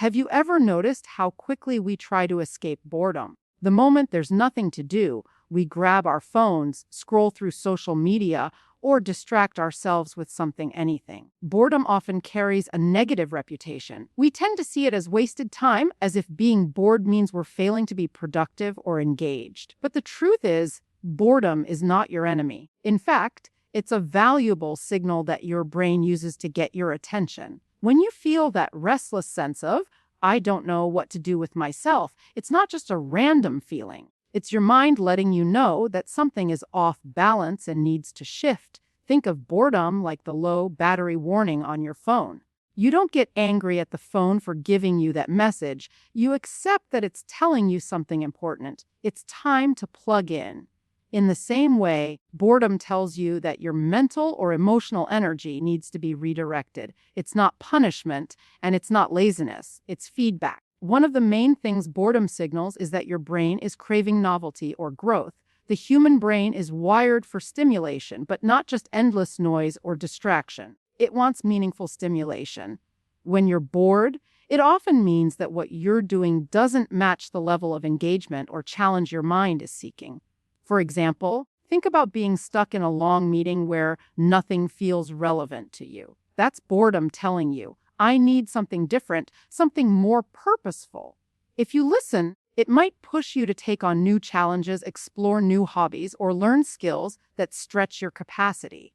Have you ever noticed how quickly we try to escape boredom? The moment there's nothing to do, we grab our phones, scroll through social media, or distract ourselves with anything. Boredom often carries a negative reputation. We tend to see it as wasted time, as if being bored means we're failing to be productive or engaged. But the truth is, boredom is not your enemy. In fact, it's a valuable signal that your brain uses to get your attention. When you feel that restless sense of, I don't know what to do with myself, it's not just a random feeling. It's your mind letting you know that something is off balance and needs to shift. Think of boredom like the low battery warning on your phone. You don't get angry at the phone for giving you that message. You accept that it's telling you something important. It's time to plug in. In the same way, boredom tells you that your mental or emotional energy needs to be redirected. It's not punishment, and it's not laziness. It's feedback. One of the main things boredom signals is that your brain is craving novelty or growth. The human brain is wired for stimulation, but not just endless noise or distraction. It wants meaningful stimulation. When you're bored, it often means that what you're doing doesn't match the level of engagement or challenge your mind is seeking. For example, think about being stuck in a long meeting where nothing feels relevant to you. That's boredom telling you, I need something different, something more purposeful. If you listen, it might push you to take on new challenges, explore new hobbies, or learn skills that stretch your capacity.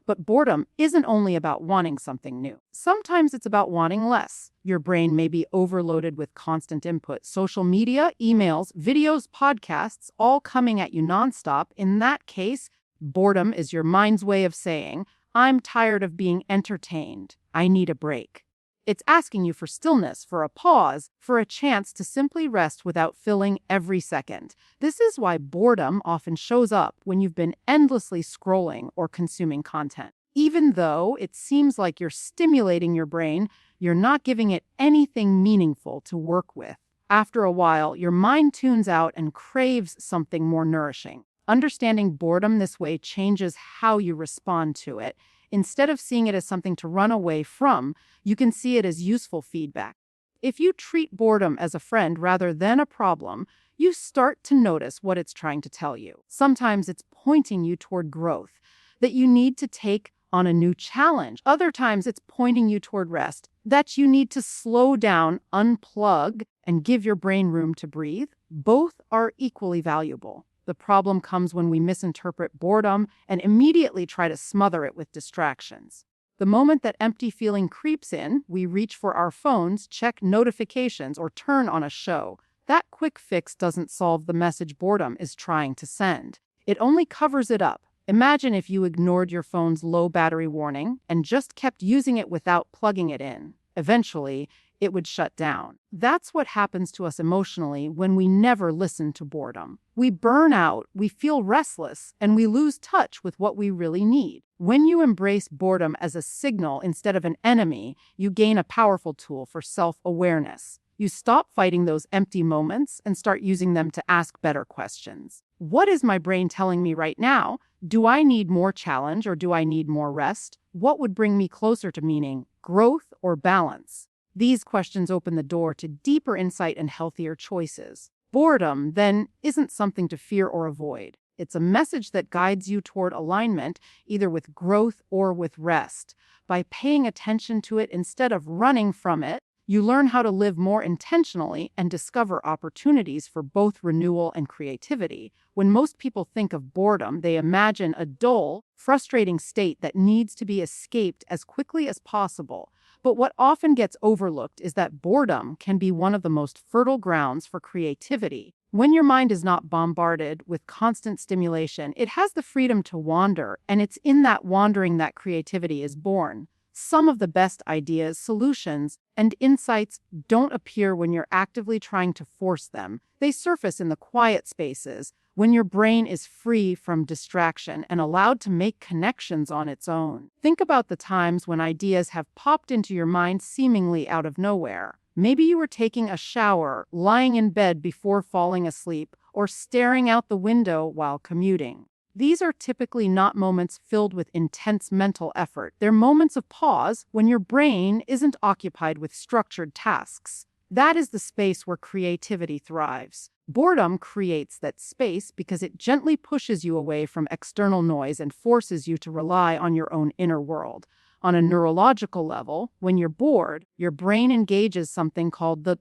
But boredom isn't only about wanting something new. Sometimes it's about wanting less. Your brain may be overloaded with constant input. Social media, emails, videos, podcasts, all coming at you nonstop. In that case, boredom is your mind's way of saying, I'm tired of being entertained. I need a break. It's asking you for stillness, for a pause, for a chance to simply rest without filling every second. This is why boredom often shows up when you've been endlessly scrolling or consuming content. Even though it seems like you're stimulating your brain, you're not giving it anything meaningful to work with. After a while, your mind tunes out and craves something more nourishing. Understanding boredom this way changes how you respond to it. Instead of seeing it as something to run away from, you can see it as useful feedback. If you treat boredom as a friend rather than a problem, you start to notice what it's trying to tell you. Sometimes it's pointing you toward growth, that you need to take on a new challenge. Other times it's pointing you toward rest, that you need to slow down, unplug, and give your brain room to breathe. Both are equally valuable. The problem comes when we misinterpret boredom and immediately try to smother it with distractions. The moment that empty feeling creeps in, we reach for our phones, check notifications, or turn on a show. That quick fix doesn't solve the message boredom is trying to send. It only covers it up. Imagine if you ignored your phone's low battery warning and just kept using it without plugging it in. Eventually, it would shut down. That's what happens to us emotionally when we never listen to boredom. We burn out, we feel restless, and we lose touch with what we really need. When you embrace boredom as a signal instead of an enemy, you gain a powerful tool for self-awareness. You stop fighting those empty moments and start using them to ask better questions. What is my brain telling me right now? Do I need more challenge or do I need more rest? What would bring me closer to meaning, growth, or balance? These questions open the door to deeper insight and healthier choices. Boredom, then, isn't something to fear or avoid. It's a message that guides you toward alignment, either with growth or with rest. By paying attention to it instead of running from it, you learn how to live more intentionally and discover opportunities for both renewal and creativity. When most people think of boredom, they imagine a dull, frustrating state that needs to be escaped as quickly as possible. But what often gets overlooked is that boredom can be one of the most fertile grounds for creativity. When your mind is not bombarded with constant stimulation, it has the freedom to wander, and it's in that wandering that creativity is born. Some of the best ideas, solutions, and insights don't appear when you're actively trying to force them. They surface in the quiet spaces, when your brain is free from distraction and allowed to make connections on its own. Think about the times when ideas have popped into your mind seemingly out of nowhere. Maybe you were taking a shower, lying in bed before falling asleep, or staring out the window while commuting. These are typically not moments filled with intense mental effort. They're moments of pause when your brain isn't occupied with structured tasks. That is the space where creativity thrives. Boredom creates that space because it gently pushes you away from external noise and forces you to rely on your own inner world. On a neurological level, when you're bored, your brain engages something called the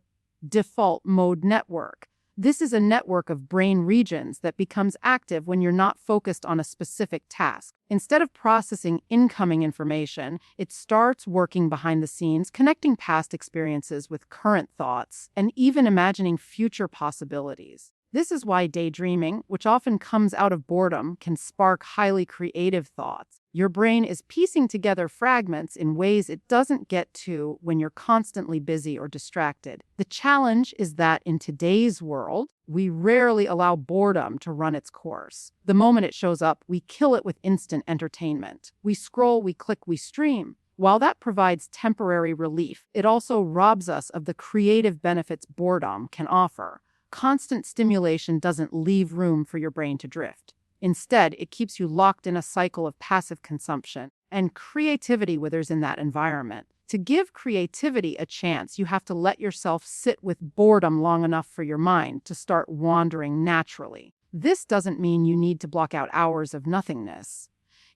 default mode network. This is a network of brain regions that becomes active when you're not focused on a specific task. Instead of processing incoming information, it starts working behind the scenes, connecting past experiences with current thoughts, and even imagining future possibilities. This is why daydreaming, which often comes out of boredom, can spark highly creative thoughts. Your brain is piecing together fragments in ways it doesn't get to when you're constantly busy or distracted. The challenge is that in today's world, we rarely allow boredom to run its course. The moment it shows up, we kill it with instant entertainment. We scroll, we click, we stream. While that provides temporary relief, it also robs us of the creative benefits boredom can offer. Constant stimulation doesn't leave room for your brain to drift. Instead, it keeps you locked in a cycle of passive consumption, and creativity withers in that environment. To give creativity a chance, you have to let yourself sit with boredom long enough for your mind to start wandering naturally. This doesn't mean you need to block out hours of nothingness.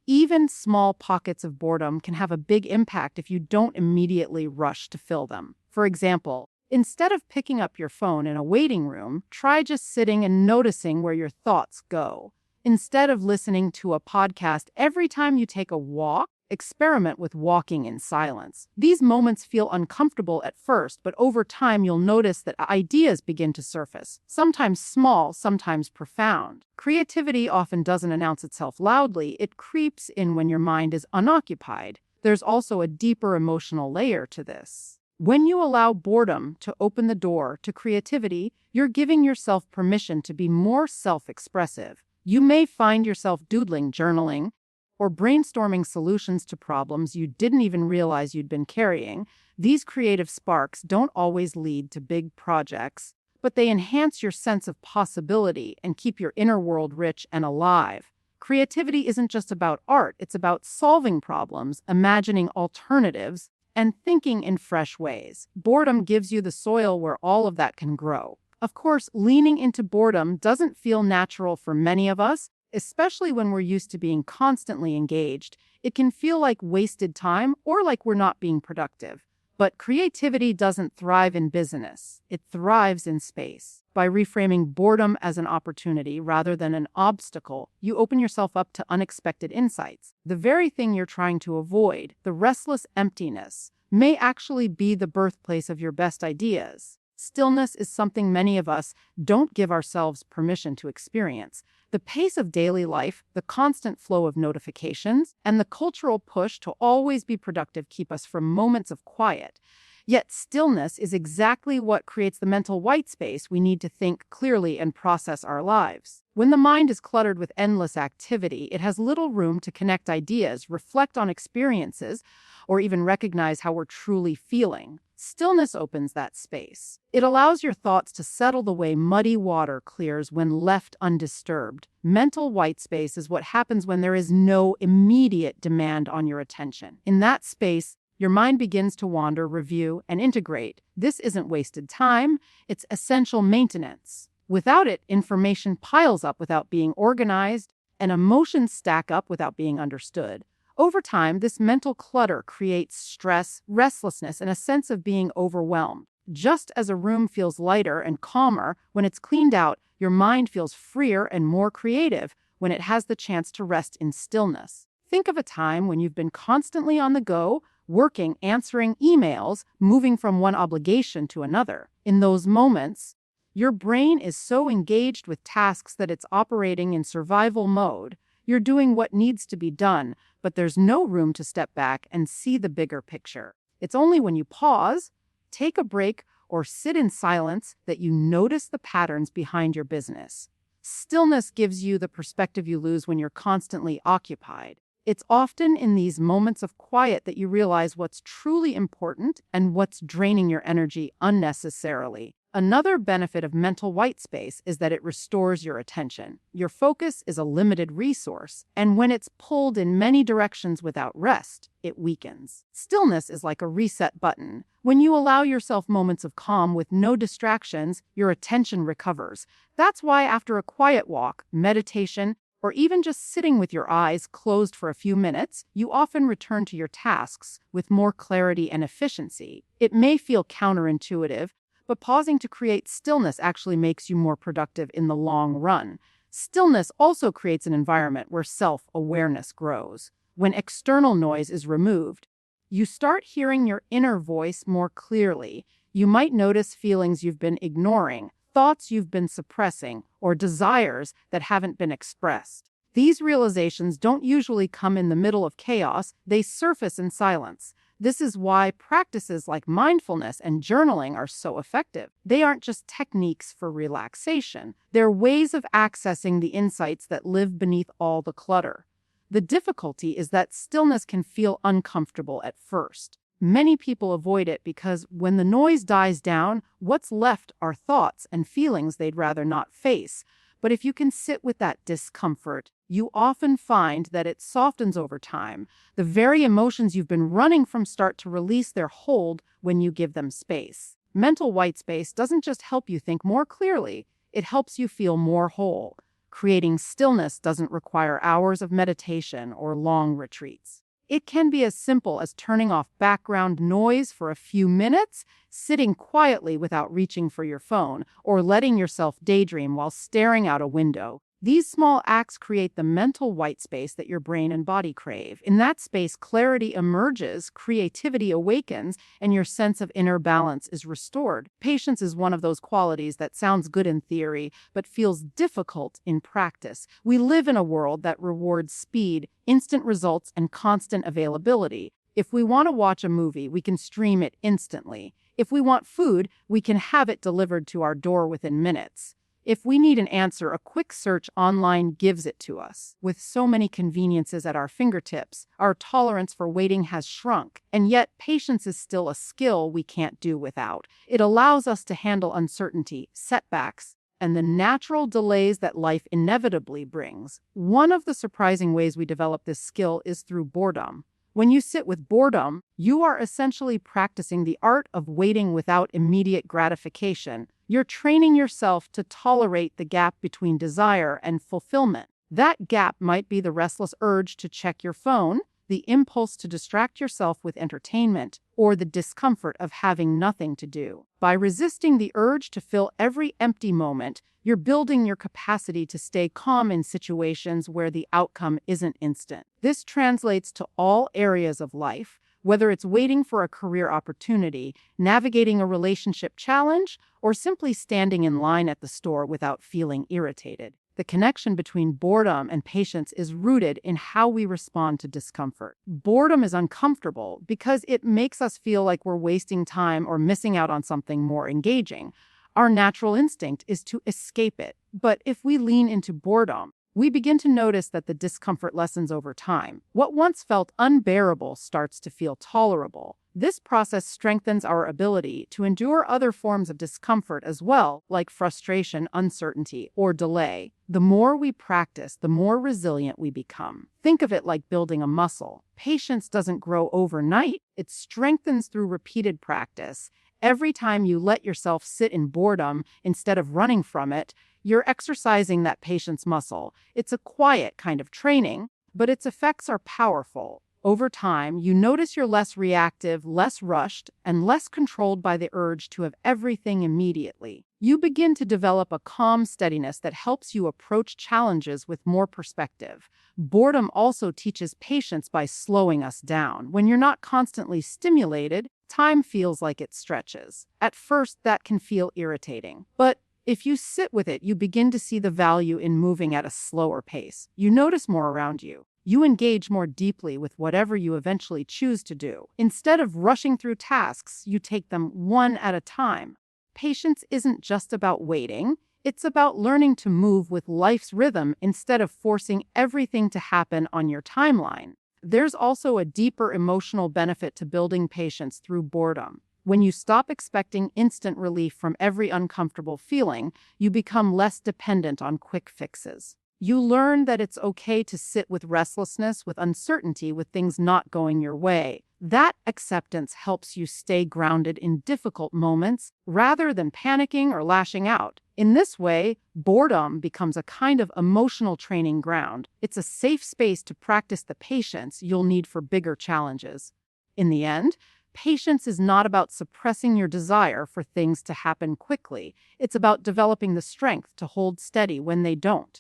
Even small pockets of boredom can have a big impact if you don't immediately rush to fill them. For example, instead of picking up your phone in a waiting room, try just sitting and noticing where your thoughts go. Instead of listening to a podcast every time you take a walk, experiment with walking in silence. These moments feel uncomfortable at first, but over time you'll notice that ideas begin to surface, sometimes small, sometimes profound. Creativity often doesn't announce itself loudly. It creeps in when your mind is unoccupied. There's also a deeper emotional layer to this. When you allow boredom to open the door to creativity, you're giving yourself permission to be more self-expressive. You may find yourself doodling, journaling, or brainstorming solutions to problems you didn't even realize you'd been carrying. These creative sparks don't always lead to big projects, but they enhance your sense of possibility and keep your inner world rich and alive. Creativity isn't just about art, it's about solving problems, imagining alternatives, and thinking in fresh ways. Boredom gives you the soil where all of that can grow. Of course, leaning into boredom doesn't feel natural for many of us, especially when we're used to being constantly engaged. It can feel like wasted time or like we're not being productive. But creativity doesn't thrive in business. It thrives in space. By reframing boredom as an opportunity rather than an obstacle, you open yourself up to unexpected insights. The very thing you're trying to avoid, the restless emptiness, may actually be the birthplace of your best ideas. Stillness is something many of us don't give ourselves permission to experience. The pace of daily life, the constant flow of notifications, and the cultural push to always be productive keep us from moments of quiet. Yet stillness is exactly what creates the mental white space we need to think clearly and process our lives. When the mind is cluttered with endless activity, it has little room to connect ideas, reflect on experiences, or even recognize how we're truly feeling. Stillness opens that space. It allows your thoughts to settle the way muddy water clears when left undisturbed. Mental white space is what happens when there is no immediate demand on your attention. In that space, your mind begins to wander, review, and integrate. This isn't wasted time, it's essential maintenance. Without it, information piles up without being organized, and emotions stack up without being understood. Over time, this mental clutter creates stress, restlessness, and a sense of being overwhelmed. Just as a room feels lighter and calmer when it's cleaned out, your mind feels freer and more creative when it has the chance to rest in stillness. Think of a time when you've been constantly on the go, working, answering emails, moving from one obligation to another. In those moments, your brain is so engaged with tasks that it's operating in survival mode. You're doing what needs to be done, but there's no room to step back and see the bigger picture. It's only when you pause, take a break, or sit in silence that you notice the patterns behind your business. Stillness gives you the perspective you lose when you're constantly occupied. It's often in these moments of quiet that you realize what's truly important and what's draining your energy unnecessarily. Another benefit of mental white space is that it restores your attention. Your focus is a limited resource, and when it's pulled in many directions without rest, it weakens. Stillness is like a reset button. When you allow yourself moments of calm with no distractions, your attention recovers. That's why after a quiet walk, meditation, or even just sitting with your eyes closed for a few minutes, you often return to your tasks with more clarity and efficiency. It may feel counterintuitive, but pausing to create stillness actually makes you more productive in the long run. Stillness also creates an environment where self-awareness grows. When external noise is removed, you start hearing your inner voice more clearly. You might notice feelings you've been ignoring, thoughts you've been suppressing, or desires that haven't been expressed. These realizations don't usually come in the middle of chaos, they surface in silence. This is why practices like mindfulness and journaling are so effective. They aren't just techniques for relaxation. They're ways of accessing the insights that live beneath all the clutter. The difficulty is that stillness can feel uncomfortable at first. Many people avoid it because when the noise dies down, what's left are thoughts and feelings they'd rather not face. But if you can sit with that discomfort, you often find that it softens over time. The very emotions you've been running from start to release their hold when you give them space. Mental white space doesn't just help you think more clearly, it helps you feel more whole. Creating stillness doesn't require hours of meditation or long retreats. It can be as simple as turning off background noise for a few minutes, sitting quietly without reaching for your phone, or letting yourself daydream while staring out a window. These small acts create the mental white space that your brain and body crave. In that space, clarity emerges, creativity awakens, and your sense of inner balance is restored. Patience is one of those qualities that sounds good in theory, but feels difficult in practice. We live in a world that rewards speed, instant results, and constant availability. If we want to watch a movie, we can stream it instantly. If we want food, we can have it delivered to our door within minutes. If we need an answer, a quick search online gives it to us. With so many conveniences at our fingertips, our tolerance for waiting has shrunk, and yet patience is still a skill we can't do without. It allows us to handle uncertainty, setbacks, and the natural delays that life inevitably brings. One of the surprising ways we develop this skill is through boredom. When you sit with boredom, you are essentially practicing the art of waiting without immediate gratification. You're training yourself to tolerate the gap between desire and fulfillment. That gap might be the restless urge to check your phone, the impulse to distract yourself with entertainment, or the discomfort of having nothing to do. By resisting the urge to fill every empty moment, you're building your capacity to stay calm in situations where the outcome isn't instant. This translates to all areas of life, whether it's waiting for a career opportunity, navigating a relationship challenge, or simply standing in line at the store without feeling irritated. The connection between boredom and patience is rooted in how we respond to discomfort. Boredom is uncomfortable because it makes us feel like we're wasting time or missing out on something more engaging. Our natural instinct is to escape it. But if we lean into boredom, we begin to notice that the discomfort lessens over time. What once felt unbearable starts to feel tolerable. This process strengthens our ability to endure other forms of discomfort as well, like frustration, uncertainty, or delay. The more we practice, the more resilient we become. Think of it like building a muscle. Patience doesn't grow overnight. It strengthens through repeated practice. Every time you let yourself sit in boredom instead of running from it, you're exercising that patience muscle. It's a quiet kind of training, but its effects are powerful. Over time, you notice you're less reactive, less rushed, and less controlled by the urge to have everything immediately. You begin to develop a calm steadiness that helps you approach challenges with more perspective. Boredom also teaches patience by slowing us down. When you're not constantly stimulated, time feels like it stretches. At first, that can feel irritating, but if you sit with it, you begin to see the value in moving at a slower pace. You notice more around you. You engage more deeply with whatever you eventually choose to do. Instead of rushing through tasks, you take them one at a time. Patience isn't just about waiting. It's about learning to move with life's rhythm instead of forcing everything to happen on your timeline. There's also a deeper emotional benefit to building patience through boredom. When you stop expecting instant relief from every uncomfortable feeling, you become less dependent on quick fixes. You learn that it's okay to sit with restlessness, with uncertainty, with things not going your way. That acceptance helps you stay grounded in difficult moments rather than panicking or lashing out. In this way, boredom becomes a kind of emotional training ground. It's a safe space to practice the patience you'll need for bigger challenges. In the end, patience is not about suppressing your desire for things to happen quickly. It's about developing the strength to hold steady when they don't.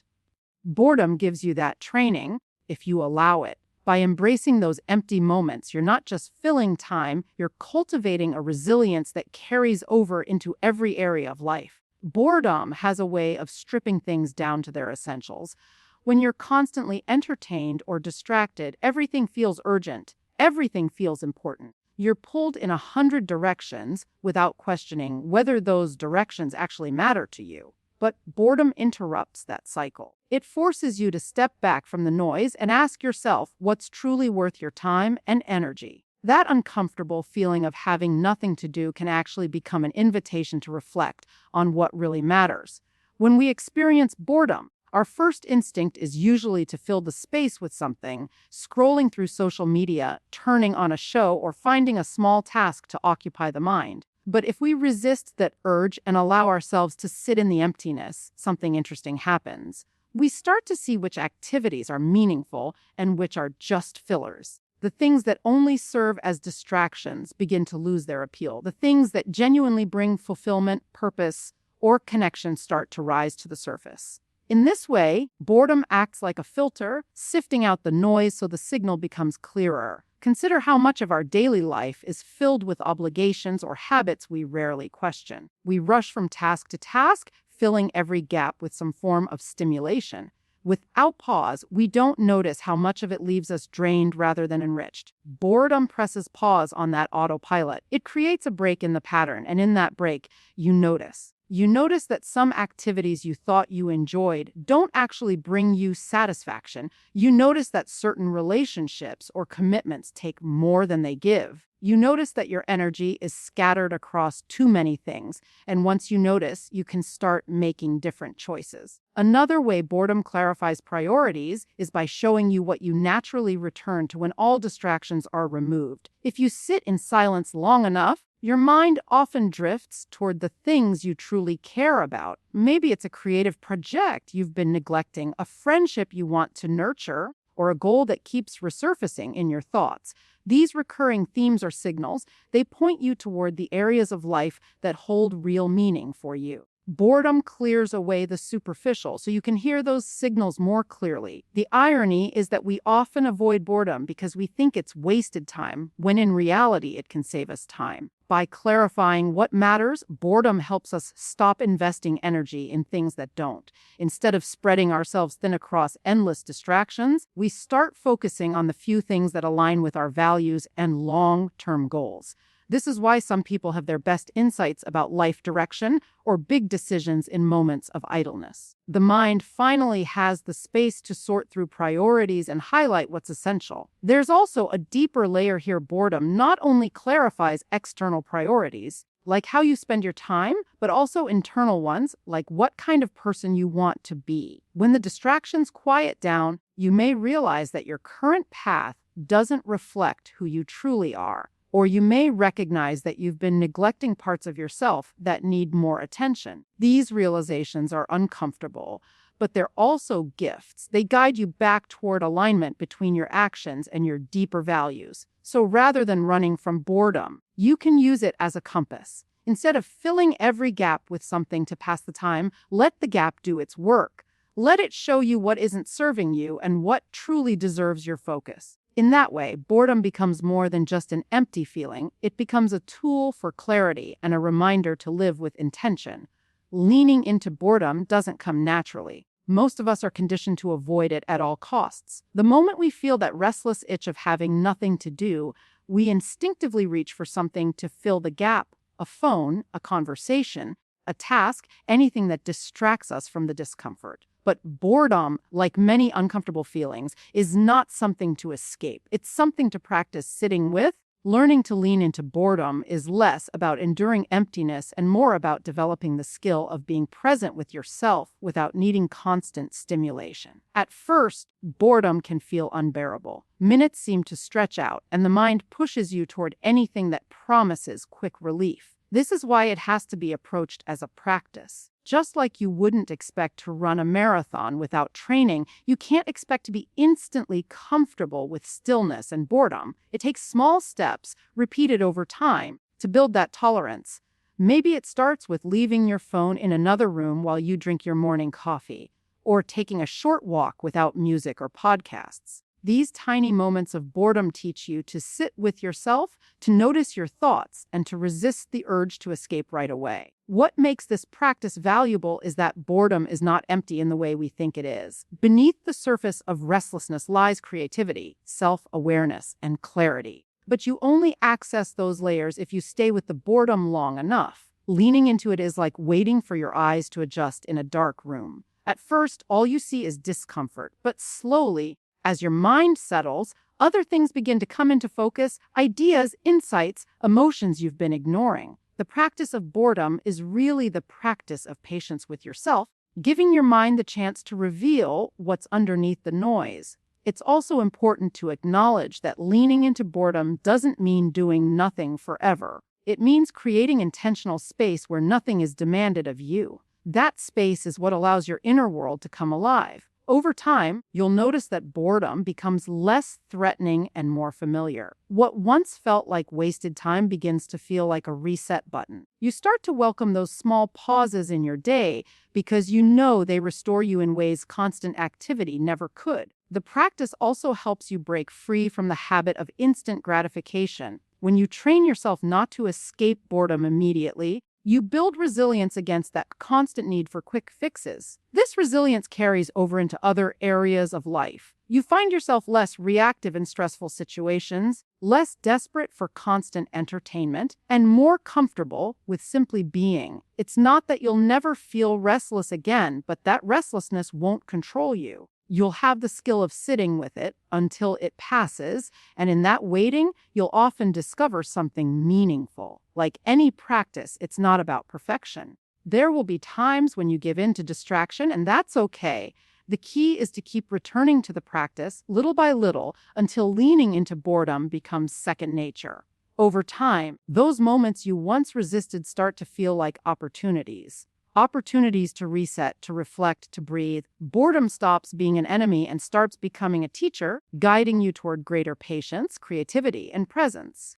Boredom gives you that training, if you allow it. By embracing those empty moments, you're not just filling time, you're cultivating a resilience that carries over into every area of life. Boredom has a way of stripping things down to their essentials. When you're constantly entertained or distracted, everything feels urgent, everything feels important. You're pulled in 100 directions without questioning whether those directions actually matter to you. But boredom interrupts that cycle. It forces you to step back from the noise and ask yourself what's truly worth your time and energy. That uncomfortable feeling of having nothing to do can actually become an invitation to reflect on what really matters. When we experience boredom, our first instinct is usually to fill the space with something, scrolling through social media, turning on a show, or finding a small task to occupy the mind. But if we resist that urge and allow ourselves to sit in the emptiness, something interesting happens. We start to see which activities are meaningful and which are just fillers. The things that only serve as distractions begin to lose their appeal. The things that genuinely bring fulfillment, purpose, or connection start to rise to the surface. In this way, boredom acts like a filter, sifting out the noise so the signal becomes clearer. Consider how much of our daily life is filled with obligations or habits we rarely question. We rush from task to task, filling every gap with some form of stimulation. Without pause, we don't notice how much of it leaves us drained rather than enriched. Boredom presses pause on that autopilot. It creates a break in the pattern, and in that break, you notice. You notice that some activities you thought you enjoyed don't actually bring you satisfaction. You notice that certain relationships or commitments take more than they give. You notice that your energy is scattered across too many things, and once you notice, you can start making different choices. Another way boredom clarifies priorities is by showing you what you naturally return to when all distractions are removed. If you sit in silence long enough, your mind often drifts toward the things you truly care about. Maybe it's a creative project you've been neglecting, a friendship you want to nurture, or a goal that keeps resurfacing in your thoughts. These recurring themes or signals, they point you toward the areas of life that hold real meaning for you. Boredom clears away the superficial so you can hear those signals more clearly. The irony is that we often avoid boredom because we think it's wasted time, when in reality it can save us time. By clarifying what matters, boredom helps us stop investing energy in things that don't. Instead of spreading ourselves thin across endless distractions, we start focusing on the few things that align with our values and long-term goals. This is why some people have their best insights about life direction or big decisions in moments of idleness. The mind finally has the space to sort through priorities and highlight what's essential. There's also a deeper layer here. Boredom not only clarifies external priorities, like how you spend your time, but also internal ones, like what kind of person you want to be. When the distractions quiet down, you may realize that your current path doesn't reflect who you truly are. Or you may recognize that you've been neglecting parts of yourself that need more attention. These realizations are uncomfortable, but they're also gifts. They guide you back toward alignment between your actions and your deeper values. So rather than running from boredom, you can use it as a compass. Instead of filling every gap with something to pass the time, let the gap do its work. Let it show you what isn't serving you and what truly deserves your focus. In that way, boredom becomes more than just an empty feeling. It becomes a tool for clarity and a reminder to live with intention. Leaning into boredom doesn't come naturally. Most of us are conditioned to avoid it at all costs. The moment we feel that restless itch of having nothing to do, we instinctively reach for something to fill the gap. A phone, a conversation, a task, anything that distracts us from the discomfort. But boredom, like many uncomfortable feelings, is not something to escape. It's something to practice sitting with Learning to lean into boredom is less about enduring emptiness and more about developing the skill of being present with yourself without needing constant stimulation. At first, boredom can feel unbearable. Minutes seem to stretch out, and the mind pushes you toward anything that promises quick relief. This is why it has to be approached as a practice. Just like you wouldn't expect to run a marathon without training, you can't expect to be instantly comfortable with stillness and boredom. It takes small steps, repeated over time, to build that tolerance. Maybe it starts with leaving your phone in another room while you drink your morning coffee, or taking a short walk without music or podcasts. These tiny moments of boredom teach you to sit with yourself, to notice your thoughts, and to resist the urge to escape right away. What makes this practice valuable is that boredom is not empty in the way we think it is. Beneath the surface of restlessness lies creativity, self-awareness, and clarity. But you only access those layers if you stay with the boredom long enough. Leaning into it is like waiting for your eyes to adjust in a dark room. At first, all you see is discomfort, but slowly, as your mind settles, other things begin to come into focus, ideas, insights, emotions you've been ignoring. The practice of boredom is really the practice of patience with yourself, giving your mind the chance to reveal what's underneath the noise. It's also important to acknowledge that leaning into boredom doesn't mean doing nothing forever. It means creating intentional space where nothing is demanded of you. That space is what allows your inner world to come alive. Over time, you'll notice that boredom becomes less threatening and more familiar. What once felt like wasted time begins to feel like a reset button. You start to welcome those small pauses in your day because you know they restore you in ways constant activity never could. The practice also helps you break free from the habit of instant gratification. When you train yourself not to escape boredom immediately, you build resilience against that constant need for quick fixes. This resilience carries over into other areas of life. You find yourself less reactive in stressful situations, less desperate for constant entertainment, and more comfortable with simply being. It's not that you'll never feel restless again, but that restlessness won't control you. You'll have the skill of sitting with it until it passes, and in that waiting, you'll often discover something meaningful. Like any practice, it's not about perfection. There will be times when you give in to distraction, and that's okay. The key is to keep returning to the practice, little by little, until leaning into boredom becomes second nature. Over time, those moments you once resisted start to feel like opportunities. Opportunities to reset, to reflect, to breathe. Boredom stops being an enemy and starts becoming a teacher, guiding you toward greater patience, creativity, and presence.